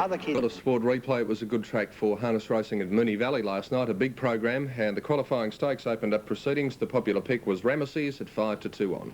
Other kids. Well, a sport replay. It was a good track for harness racing at Moonee Valley last night. A big program, and the qualifying stakes opened up proceedings. The popular pick was Ramesses at 5-2 on.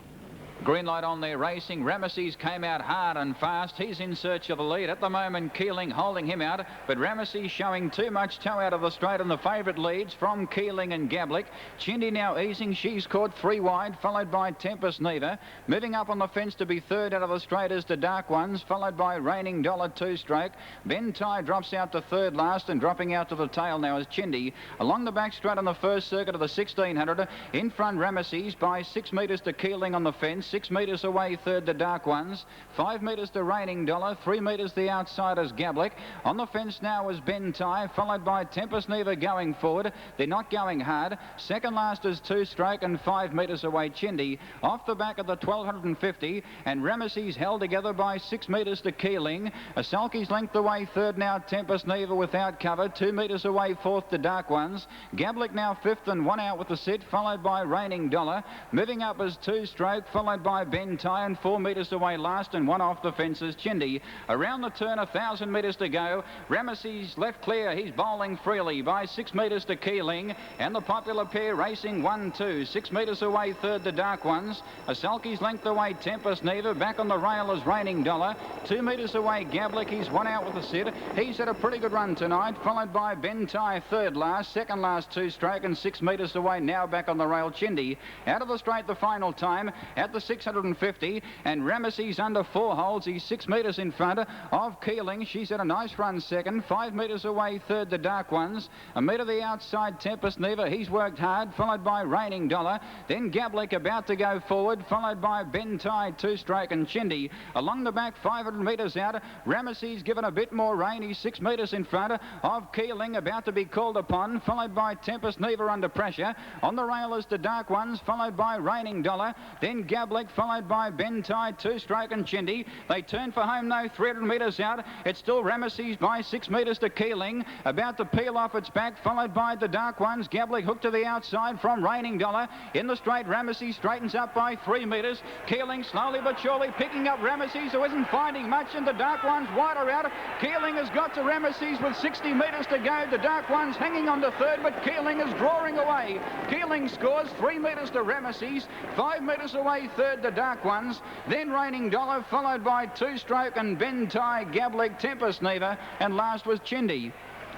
Green light on there racing. Ramesses came out hard and fast. He's in search of a lead. At the moment, Keeling holding him out, but Ramesses showing too much toe out of the straight, and the favourite leads from Keeling and Gablick. Chindy now easing. She's caught 3 wide, followed by Tempest Neva. Moving up on the fence to be third out of the straight is the Dark Ones, followed by Raining Dollar 2-stroke. Ben Ty drops out to third last, and dropping out to the tail now is Chindy. Along the back straight on the first circuit of the 1600. In front, Ramesses by 6 metres to Keeling on the fence. 6 metres away third, the Dark Ones. 5 metres to Raining Dollar. 3 metres the outsiders, Gablick. On the fence now is Ben Ty, followed by Tempest Neva going forward. They're not going hard. Second last is 2-stroke, and 5 metres away Chindy. Off the back of the 1250, and Ramesses held together by 6 metres to Keeling. A sulky's length away third now, Tempest Neva without cover. 2 metres away fourth, the Dark Ones. Gablick now fifth and 1 out with the sit, followed by Raining Dollar. Moving up is 2-stroke, followed by Ben Ty, and 4 metres away last, and 1 off the fences, Chindy. Around the turn, 1,000 metres to go. Ramesses left clear. He's bowling freely by 6 metres to Keeling, and the popular pair racing 1-2. 6 metres away third, the Dark Ones. A sulky's length away, Tempest Neva. Back on the rail is Raining Dollar. 2 metres away, Gablick. He's 1 out with a sit. He's had a pretty good run tonight, followed by Ben Ty, third last. Second last, 2-stroke, and 6 metres away now back on the rail, Chindy. Out of the straight the final time at the 650, and Ramesses under 4 holes. He's 6 metres in front of Keeling. She's had a nice run second. 5 metres away third, the Dark Ones. A metre the outside, Tempest Neva. He's worked hard, followed by Raining Dollar. Then Gablick about to go forward, followed by Ben Ty, 2-stroke, and Chindy. Along the back, 500 metres out. Ramesses given a bit more rain. He's 6 metres in front of Keeling, about to be called upon, followed by Tempest Neva under pressure. On the rail is the Dark Ones, followed by Raining Dollar. Then Gablick, followed by Ben Ty, 2-stroke, and Chindy. They turn for home though, 300 metres out. It's still Ramesses by 6 metres to Keeling, about to peel off its back, followed by the Dark Ones. Gablick hooked to the outside from Raining Dollar. In the straight, Ramesses straightens up by 3 metres. Keeling slowly but surely picking up Ramesses, who isn't finding much, and the Dark Ones wider out. Keeling has got to Ramesses with 60 metres to go. The Dark Ones hanging on to third, but Keeling is drawing away. Keeling scores 3 metres to Ramesses, 5 metres away third, the Dark Ones. Then Raining Dollar, followed by 2-stroke and Ben Ty, Gablick, Tempest Neva, and last was Chindy.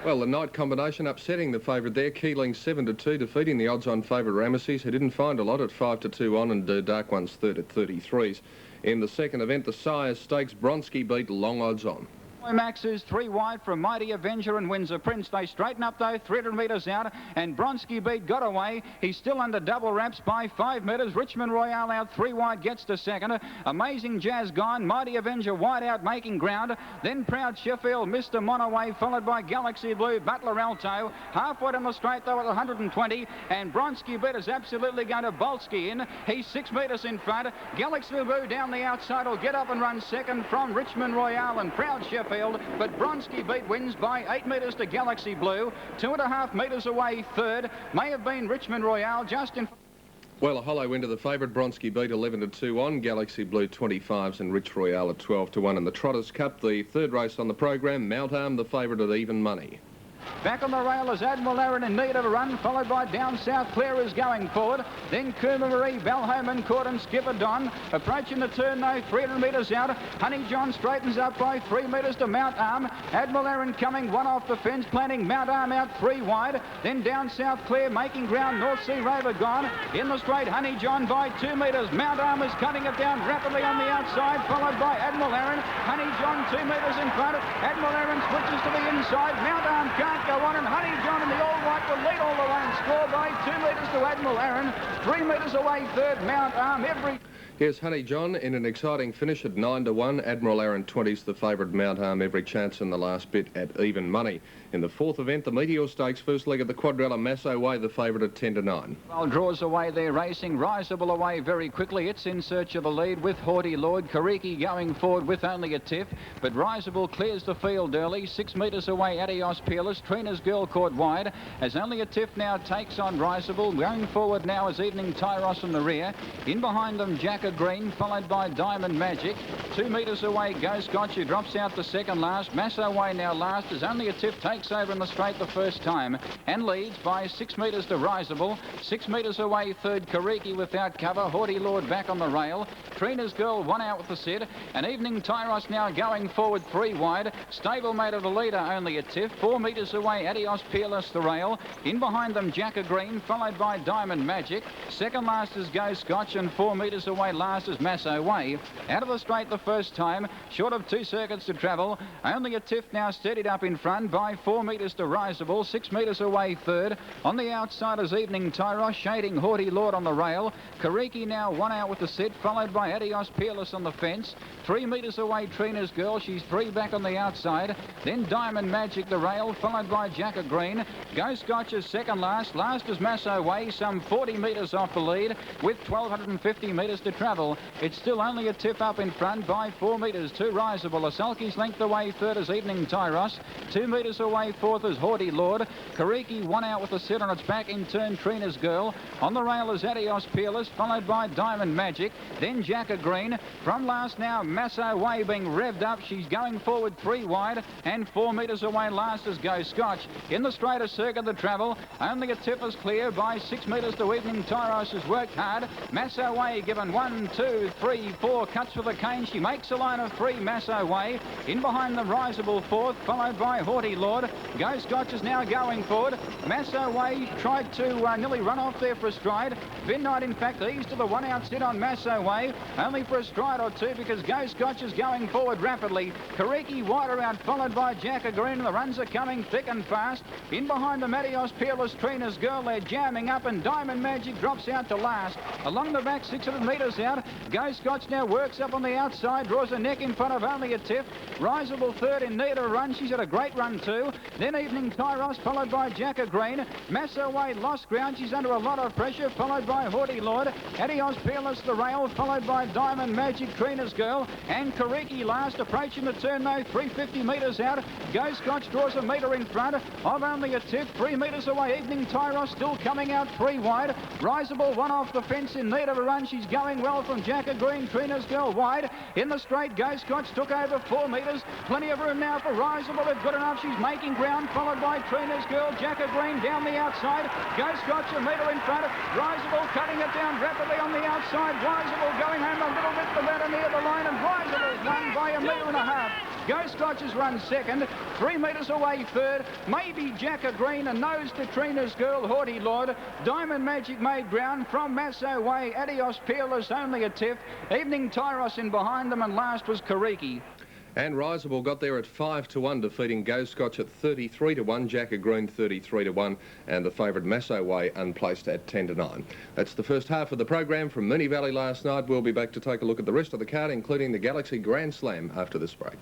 Well, the night combination upsetting the favourite there. Keeling 7-2, defeating the odds-on favourite Ramesses, who didn't find a lot at 5-2 on, and Dark Ones third at 33s. In the second event, the Sires Stakes, Bronski beat long odds on. Max is 3 wide from Mighty Avenger and Windsor Prince. They straighten up though, 300 metres out, and Bronski Beat got away. He's still under double wraps by 5 metres. Richmond Royale out 3 wide, gets to second. Amazing Jazz gone. Mighty Avenger wide out, making ground. Then Proud Sheffield, Mr. Monaway, followed by Galaxy Blue, Butler Alto. Halfway on the straight though at 120, and Bronski Beat is absolutely going to Bolski in. He's 6 metres in front. Galaxy Blue down the outside will get up and run second from Richmond Royale and Proud Sheffield. But Bronski Beat wins by 8 metres to Galaxy Blue. 2.5 metres away third. May have been Richmond Royale just in... Well, a hollow into the favourite. Bronski Beat 11-2 on. Galaxy Blue 25s and Rich Royale at 12-1 in the Trotters Cup. The third race on the program, Mount Arm, the favourite at even money. Back on the rail is Admiral Aaron in need of a run, followed by Down South Clare is going forward. Then Cooma Marie, Balholman Court and Skipper Don. Approaching the turn though, 300 metres out. Honey John straightens up by 3 metres to Mount Arm. Admiral Aaron coming 1 off the fence, planting Mount Arm out 3 wide. Then Down South Clare making ground, North Sea Rover gone. In the straight, Honey John by 2 metres. Mount Arm is cutting it down rapidly on the outside, followed by Admiral Aaron. Honey John 2 metres in front. Admiral Aaron switches to the inside. Mount Arm can't go on, and Honey John and the All White will lead all the way and score by 2 metres to Admiral Aaron. 3 metres away third, Mount Arm. Here's Honey John in an exciting finish at 9-1. Admiral Aaron 20's the favourite. Mount Arm every chance in the last bit at even money. In the fourth event, the Medial Stakes, first leg of the Quadrella, Masso Way, the favourite at 10-9. Well, draws away there racing. Riseable away very quickly. It's in search of a lead with Haughty Lord. Kariki going forward with only a tiff, but Riseable clears the field early. 6 metres away, Adios Peerless. Trina's Girl caught wide, as only a tiff now takes on Riseable. Going forward now is Evening Tyros in the rear. In behind them, Jack Jacker Green, followed by Diamond Magic. 2 metres away, Go Scotch, who drops out to second last. Masso Way now last, as Only a Tiff takes over in the straight the first time and leads by 6 metres to Riseable. 6 metres away, third, Kariki without cover. Haughty Lord back on the rail. Trina's Girl, one out with the set. And Evening Tyros now going forward 3 wide. Stablemate of the leader, Only a Tiff. 4 metres away, Adios Peerless the rail. In behind them, Jacker Green, followed by Diamond Magic. Second last is Go Scotch, and 4 metres away last is Masso Way. Out of the straight the first time, short of 2 circuits to travel. Only a Tiff now steadied up in front by 4 metres to Riseable. 6 metres away third. On the outside is Evening Tyros, shading Haughty Lord on the rail. Kariki now one out with the set, followed by Adios Peerless on the fence. 3 metres away, Trina's Girl. She's 3 back on the outside. Then Diamond Magic the rail, followed by Jacker Green. Go Scotch is second last. Last is Masso Way, some 40 metres off the lead with 1,250 metres to travel. It's still Only a Tiff up in front by 4 metres to Riseable. A sulky's length away third is Evening Tyros. 2 metres away fourth is Haughty Lord. Kariki one out with the set on its back in turn, Trina's Girl. On the rail is Adios Peerless, followed by Diamond Magic. Then Jacker Green. From last now, Masso Way being revved up. She's going forward 3 wide, and 4 metres away last is Go Scotch. In the straighter circuit to travel, Only a Tiff is clear by 6 metres to Evening Tyros, has worked hard. Masso Way given 1, 2, 3, 4 cuts for the cane. She makes a line of 3, Masso Way. In behind the Riseable fourth, followed by Haughty Lord. Go Scotch is now going forward. Masso Way tried to nearly run off there for a stride. Midnight, in fact, eased to the one out sit on Masso Way, only for a stride or two because Go Scotch is going forward rapidly. Kariki wider out, followed by Jacker Green. The runs are coming thick and fast. In behind the Medios Peerless, Trina's Girl, they're jamming up, and Diamond Magic drops out to last. Along the back, 600 metres out. Go Scotch now works up on the outside, draws a neck in front of Only a Tiff. Riseable third in need of a run. She's had a great run too. Then Evening Tyros, followed by Jacker Green. Masso Way lost ground. She's under a lot of pressure, followed by Haughty Lord. Adios Peerless the rail, followed by Diamond Magic, Trina's Girl, and Kariki last. Approaching the turn though, 350 metres out. Go Scotch draws a metre in front of Only a Tiff. 3 metres away, Evening Tyros still coming out 3 wide. Riseable one off the fence in need of a run. She's going well from Jacker Green, Trina's Girl wide. In the straight, Go Scotch took over 4 metres. Plenty of room now for Riseable. It's good enough. She's making ground, followed by Trina's Girl. Jacker Green down the outside. Go Scotch a metre in front. Riseable cutting it down rapidly on the outside. Riseable going home a little bit the better near the line, and Risable's won by a metre and a half. Go Scotch has run second, 3 metres away third. Maybe Jacker Green, and nose to Trina's Girl, Haughty Lord. Diamond Magic made ground from Masso Way. Adios Peerless, Only a Tiff. Evening Tyros in behind them, and last was Kariki. And Riseable got there at 5-1, defeating Go Scotch at 33-1, Jacker Green 33-1, and the favourite Masso Way unplaced at 10-9. That's the first half of the program from Moonee Valley last night. We'll be back to take a look at the rest of the card, including the Galaxy Grand Slam, after this break.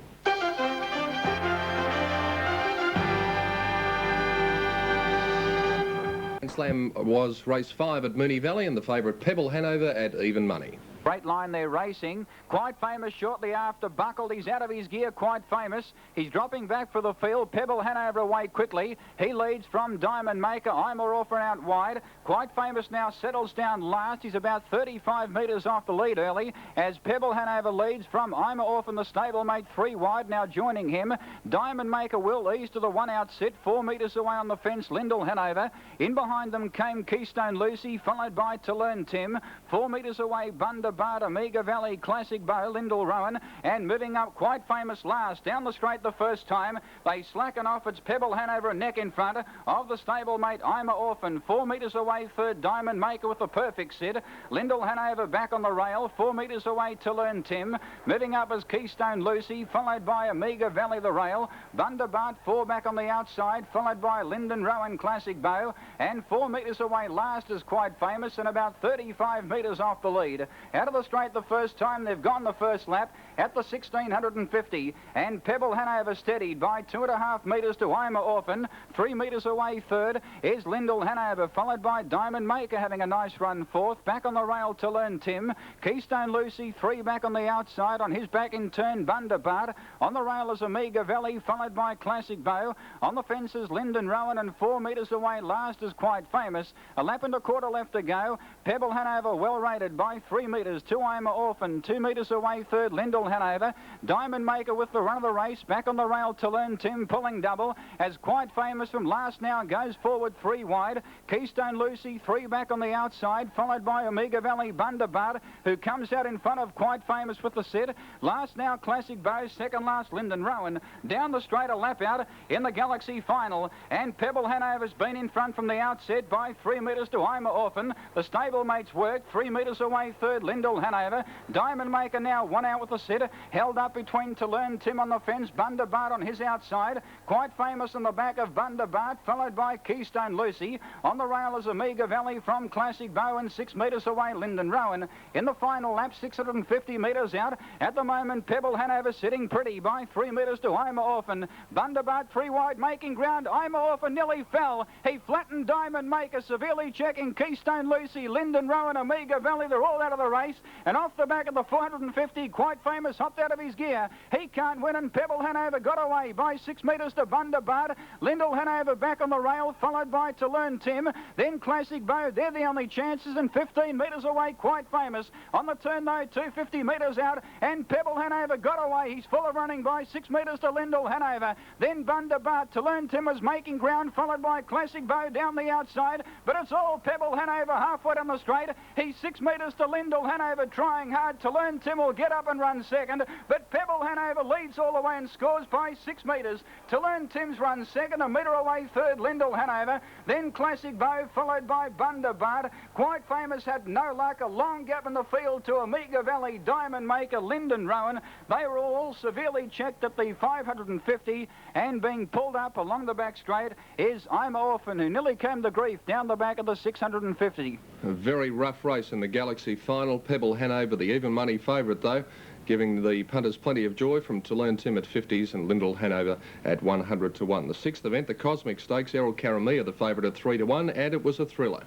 Grand Slam was race 5 at Moonee Valley, and the favourite Pebble Hanover at even money. Great line there racing. Quite famous shortly after buckled. He's out of his gear, Quite Famous. He's dropping back for the field. Pebble Hanover away quickly. He leads from Diamond Maker. I'm a Orphan out wide. Quite Famous now settles down last. He's about 35 metres off the lead early as Pebble Hanover leads from I'm a Orphan, the stablemate, 3 wide now joining him. Diamond Maker will ease to the one out sit. 4 metres away on the fence, Lyndall Hanover. In behind them came Keystone Lucy, followed by To Learn Tim. 4 metres away, Bundabarr, Omega Valley, Classic Bow, Lyndall Rowan, and moving up Quite Famous last. Down the straight the first time. They slacken off. It's Pebble Hanover, a neck in front of the stablemate I'm a Orphan. 4 metres away third, Diamond Maker with the perfect sit. Lyndall Hanover back on the rail. 4 metres away To Learn Tim. Moving up is Keystone Lucy, followed by Omega Valley the rail. Bundabarr 4 back on the outside, followed by Lyndon Rowan, Classic Bow, and 4 metres away last is Quite Famous, and about 35 metres off the lead. Out of the straight the first time. They've gone the first lap at the 1650, and Pebble Hanover steadied by 2.5 metres to I'm a Orphan. 3 metres away third is Lyndall Hanover, followed by Diamond Maker having a nice run fourth. Back on the rail To Learn Tim. Keystone Lucy 3 back on the outside. On his back in turn Bundabarr. On the rail is Omega Valley, followed by Classic Bow. On the fences Lyndon Rowan, and 4 metres away last is Quite Famous. A lap and a quarter left to go. Pebble Hanover well rated by 3 metres metres to I'm Orphan. 2 metres away third, Lyndall Hanover. Diamond Maker with the run of the race. Back on the rail to learn Tim pulling double. As Quite Famous from last now goes forward 3 wide. Keystone Lucy 3 back on the outside, followed by Omega Valley Bundaberg, who comes out in front of Quite Famous with the set. Last now Classic Bow, second last Lyndon Rowan. Down the straight a lap out in the Galaxy final, and Pebble Hanover's been in front from the outset by 3 metres to I'm Orphan. The stablemates work 3 metres away third, Lyndall Hanover. Diamond Maker now 1 out with the set, held up between To Learn Tim on the fence, Bundaberg on his outside. Quite Famous in the back of Bundaberg, followed by Keystone Lucy. On the rail is Omega Valley from Classic Bow, and 6 metres away Lyndon Rowan. In the final lap, 650 metres out. At the moment, Pebble Hanover sitting pretty by 3 metres to I'm Orphan. Bundaberg 3 wide, making ground. I'm Orphan nearly fell. He flattened Diamond Maker, severely checking Keystone Lucy, Lyndon Rowan, Omega Valley. They're all out of the race. And off the back of the 450, Quite Famous hopped out of his gear. He can't win, and Pebble Hanover got away by 6 metres to Bundaberg. Lyndall Hanover back on the rail, followed by To Learn Tim. Then Classic Bow, they're the only chances, and 15 metres away, Quite Famous. On the turn though, 250 metres out, and Pebble Hanover got away. He's full of running by 6 metres to Lyndall Hanover. Then Bundaberg, To Learn Tim was making ground, followed by Classic Bow down the outside. But it's all Pebble Hanover halfway down the straight. He's 6 metres to Lyndall Hanover, trying hard. To Learn Tim will get up and run second, but Pebble Hanover leads all the way and scores by 6 metres. To Learn Tim's run second, a metre away third, Lyndall Hanover. Then Classic Bow, followed by Bundaberg. Quite Famous had no luck. A long gap in the field to Omega Valley, Diamond Maker, Lyndon Rowan. They were all severely checked at the 550, and being pulled up along the back straight is I'm Orphan, who nearly came to grief down the back of the 650. A very rough race in the Galaxy final. Pebble Hanover, the even money favourite though, giving the punters plenty of joy from To Learn Tim at 50s and Lyndall Hanover at 100 to 1. The 6th event, the Cosmic Stakes, Errol Karamia, the favourite at 3 to 1, and it was a thriller.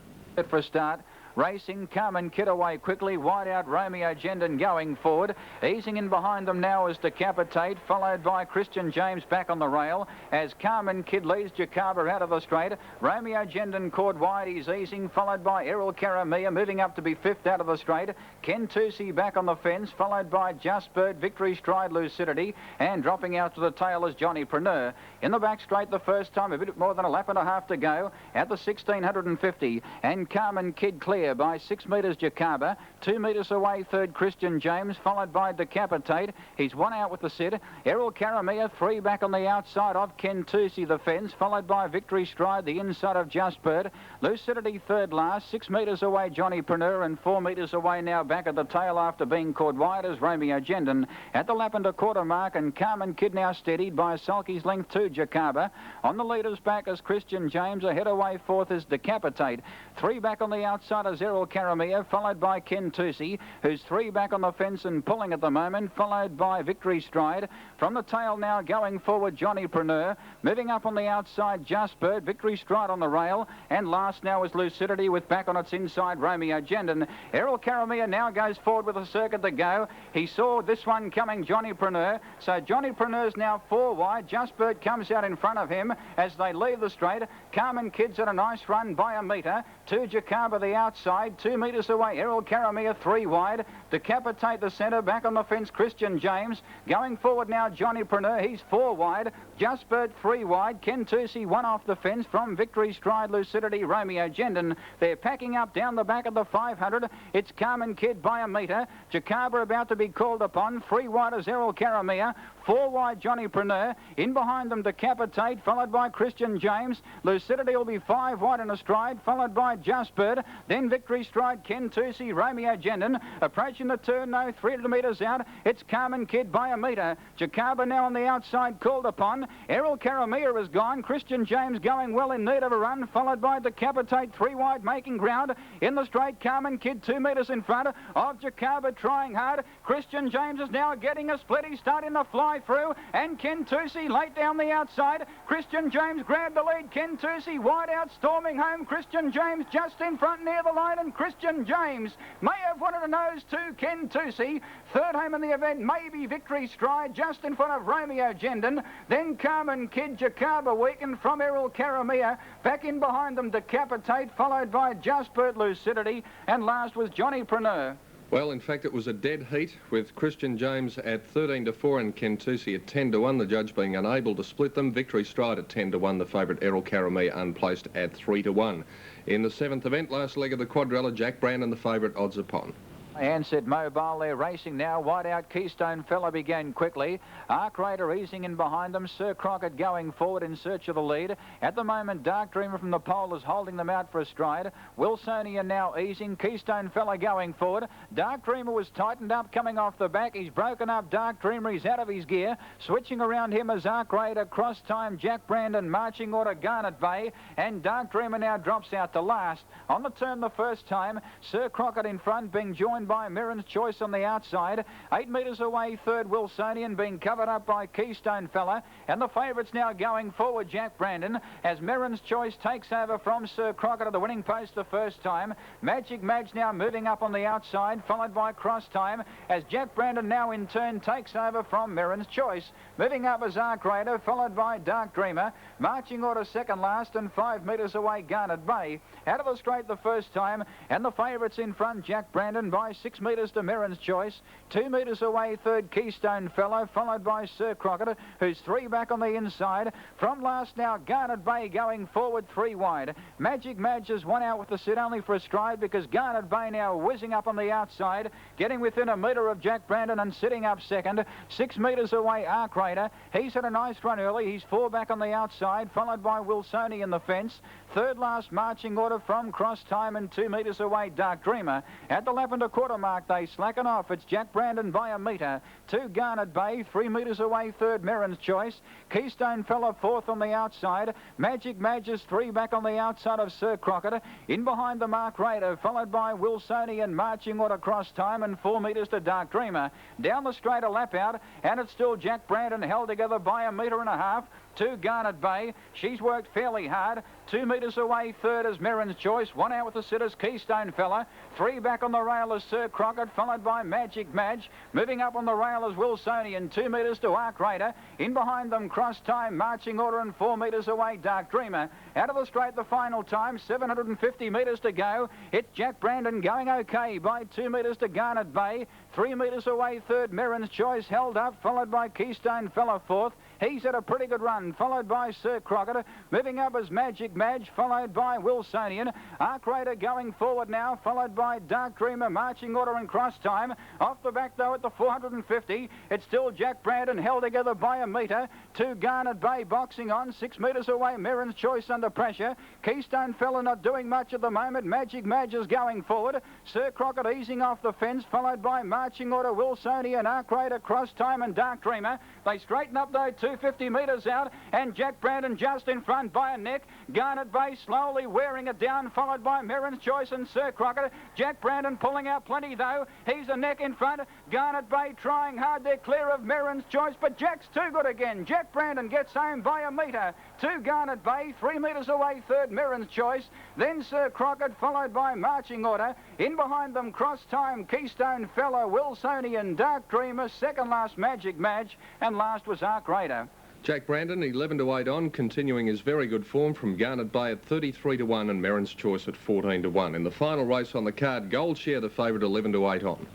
For a start. Racing, Carmen Kid away quickly, wide out Romeo Gendon going forward. Easing in behind them now is Decapitate, followed by Christian James back on the rail as Carmen Kid leads Jacaba out of the straight. Romeo Gendon caught wide, he's easing, followed by Errol Karamia, moving up to be 5th out of the straight. Ken Tusi back on the fence, followed by Just Bird, Victory Stride, Lucidity, and dropping out to the tail is Johnny Preneur. In the back straight the first time, a bit more than a lap and a half to go at the 1650, and Carmen Kid clear by 6 metres Jacaba. 2 metres away third Christian James, followed by Decapitate. He's 1 out with the set. Errol Karamia 3 back on the outside of Ken Tusi the fence, followed by Victory Stride the inside of Just Bird. Lucidity third last. 6 metres away Johnny Preneur, and 4 metres away now back at the tail after being caught wide as Romeo Gendon at the lap and a quarter mark, and Carmen Kid now steadied by a sulky's length to Jacaba. On the leaders back is Christian James. Ahead away fourth is Decapitate. 3 back on the outside is Errol Karamia, followed by Ken Tusi, who's 3 back on the fence and pulling at the moment, followed by Victory Stride. From the tail now going forward Johnny Preneur, moving up on the outside Just Bird, Victory Stride on the rail, and last now is Lucidity with back on its inside Romeo Gendon. Errol Karamia now goes forward with a circuit to go. He saw this one coming, Johnny Preneur, so Johnny Preneur's now 4 wide. Just Bird comes out in front of him as they leave the straight. Carmen Kid's at a nice run by a metre to Jacaba the outside, 2 metres away Errol Karamia 3 wide. Decapitate the centre, back on the fence Christian James. Going forward now Johnny Preneur, he's 4 wide. Just Bird 3 wide. Ken Tusi 1 off the fence from Victory Stride, Lucidity, Romeo Gendon. They're packing up down the back of the 500. It's Carmen Kid by a metre. Jacaba about to be called upon. 3 wide is Errol Karamia. 4 wide Johnny Preneur. In behind them Decapitate, followed by Christian James. Lucidity will be 5 wide in a stride, followed by Just Bird. Then Victory Stride, Ken Tusi, Romeo Gendon. Approaching the turn now, 300 metres out. It's Carmen Kid by a metre. Jacaba now on the outside called upon. Errol Karamia is gone. Christian James going well in need of a run, followed by Decapitate 3 wide making ground. In the straight, Carmen Kid 2 metres in front of Jacaba trying hard. Christian James is now getting a split. He's starting to fly through, and Ken Tusi late down the outside. Christian James grabbed the lead. Ken Tusi wide out, storming home. Christian James just in front near the line, and Christian James may have wanted a nose to Ken Tusi. Third home in the event, maybe Victory Stride just in front of Romeo Gendon. Then Carmen Kid, Jacaba weakened from Errol Karamia. Back in behind them Decapitate, followed by Just Bird, Lucidity, and last was Johnny Preneur. Well, in fact, it was a dead heat with Christian James at 13-4 and Kentusi at 10-1, the judge being unable to split them. Victory Stride at 10-1, the favourite Errol Karamee unplaced at 3-1. In the 7th event, last leg of the quadrella, Jack Brandon, the favourite, odds upon. Ansett Mobile, they're racing now. Wide out, Keystone Fella began quickly. Arc Raider easing in behind them. Sir Crockett going forward in search of the lead. At the moment, Dark Dreamer from the pole is holding them out for a stride. Wilsonia now easing. Keystone Fella going forward. Dark Dreamer was tightened up coming off the back. He's broken up. Dark Dreamer, he's out of his gear. Switching around him as Arc Raider, cross time, Jack Brandon, marching order, Garnet Bay. And Dark Dreamer now drops out to last. On the turn the first time, Sir Crockett in front, being joined by Mirren's Choice on the outside. 8 metres away, third Wilsonian, being covered up by Keystone Fella. And the favourites now going forward, Jack Brandon, as Mirren's Choice takes over from Sir Crockett at the winning post the first time. Magic Madge now moving up on the outside, followed by Cross Time, as Jack Brandon now in turn takes over from Mirren's Choice. Moving up as Arc Raider, followed by Dark Dreamer. Marching order second last, and 5 metres away, Garnet Bay. Out of the straight the first time, and the favourites in front, Jack Brandon, by 6 metres to Mirren's Choice. 2 metres away, third Keystone Fellow, followed by Sir Crockett, who's 3 back on the inside. From last now, Garnet Bay going forward 3 wide. Magic Madge has won out with the sit only for a stride, because Garnet Bay now whizzing up on the outside, getting within a metre of Jack Brandon and sitting up second. 6 metres away, Arc Raider. He's had a nice run early. He's 4 back on the outside, followed by Wilsoni in the fence. Third last marching order from Cross Time, and 2 metres away, Dark Dreamer. At the lap and a quarter mark, they slacken off. It's Jack Brandon by a metre. 2 Garnet Bay, 3 metres away, third Mirren's Choice. Keystone Fella fourth on the outside. Magic Madge is 3 back on the outside of Sir Crockett. In behind the Arc Raider, followed by Wilsoni and marching order Cross Time, and 4 metres to Dark Dreamer. Down the straight a lap out, and it's still Jack Brandon held together by a metre and a half. 2 Garnet Bay. She's worked fairly hard. 2 metres away, third is Mirren's Choice. 1 out with the sitters, Keystone Fella. 3 back on the rail is Sir Crockett, followed by Magic Madge. Moving up on the rail is Wilsoni, and 2 metres to Arc Raider. In behind them, Cross Time, marching order, and 4 metres away, Dark Dreamer. Out of the straight the final time, 750 metres to go. It's Jack Brandon going okay by 2 metres to Garnet Bay. 3 metres away, third Mirren's Choice, held up, followed by Keystone Fella fourth. He's had a pretty good run, followed by Sir Crockett. Moving up as Magic Madge, followed by Wilsonian. Arc Raider going forward now, followed by Dark Dreamer, marching order, and Cross Time. Off the back, though, at the 450, it's still Jack Brandon held together by a metre. 2 Garnet Bay boxing on, 6 metres away, Mirren's Choice under pressure. Keystone Fella not doing much at the moment. Magic Madge is going forward. Sir Crockett easing off the fence, followed by marching order, Wilsonian, Arc Raider, Cross Time, and Dark Dreamer. They straighten up, though, 250 metres out, and Jack Brandon just in front by a neck. Garnet Bay slowly wearing it down, followed by Mirren's Choice and Sir Crockett. Jack Brandon pulling out plenty, though. He's a neck in front. Garnet Bay trying hard. They're clear of Mirren's Choice, but Jack's too good again. Jack Brandon gets home by a metre. 2 Garnet Bay, 3 metres away, third Mirren's Choice. Then Sir Crockett, followed by marching order. In behind them, Cross Time, Keystone Fella, Wilsoni, and Dark Dreamer. Second last, Magic Madge, and last was Arc Raider. Jack Brandon, 11-8 on, continuing his very good form from Garnet Bay at 33-1 and Mirren's Choice at 14-1. In the final race on the card, Gold Share the favourite, 11-8 on.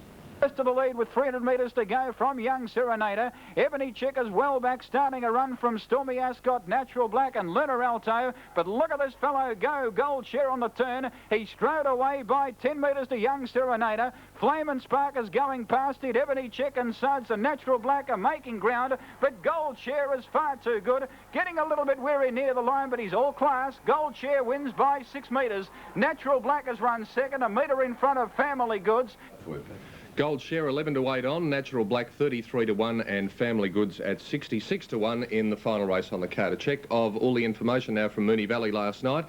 To the lead with 300 metres to go from Young Serenader. Ebony Chick is well back, starting a run from Stormy Ascot, Natural Black, and Luna Alto. But look at this fellow go. Gold Share on the turn. He strode away by 10 metres to Young Serenader. Flame and Spark is going past it. Ebony Chick and Suds and Natural Black are making ground. But Gold Share is far too good. Getting a little bit weary near the line, but he's all class. Gold Share wins by 6 metres. Natural Black has run second, a metre in front of Family Goods. Gold Share 11-8 on, Natural Black 33-1, and Family Goods at 66-1 in the final race on the card. A check of all the information now from Moonee Valley last night.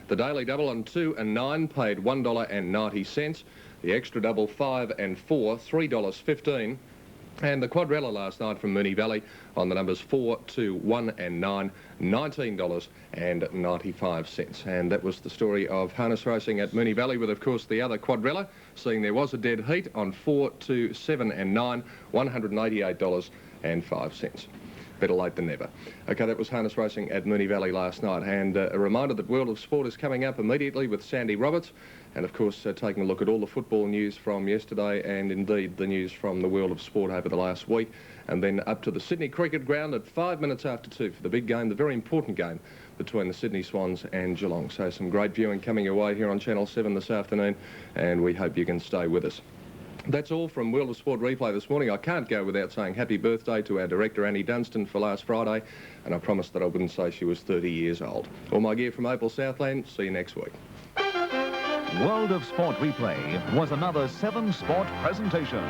The daily double on 2 and 9 paid $1.90. The extra double 5 and 4, $3.15. And the quadrella last night from Moonee Valley on the numbers 4, 2, 1 and 9, $19.95. And that was the story of harness racing at Moonee Valley, with, of course, the other quadrella, seeing there was a dead heat on 4, 2, 7 and 9, $188.05. better late than never. Okay, that was harness racing at Moonee Valley last night, and a reminder that World of Sport is coming up immediately with Sandy Roberts, and of course taking a look at all the football news from yesterday and indeed the news from the World of Sport over the last week, and then up to the Sydney Cricket Ground at 5 minutes after 2 for the big game, the very important game between the Sydney Swans and Geelong. So some great viewing coming your way here on Channel 7 this afternoon, and we hope you can stay with us. That's all from World of Sport Replay this morning. I can't go without saying happy birthday to our director, Annie Dunstan, for last Friday, and I promised that I wouldn't say she was 30 years old. All my gear from Opal Southland. See you next week. World of Sport Replay was another 7 Sport presentation.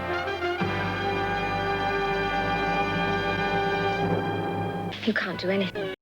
You can't do anything.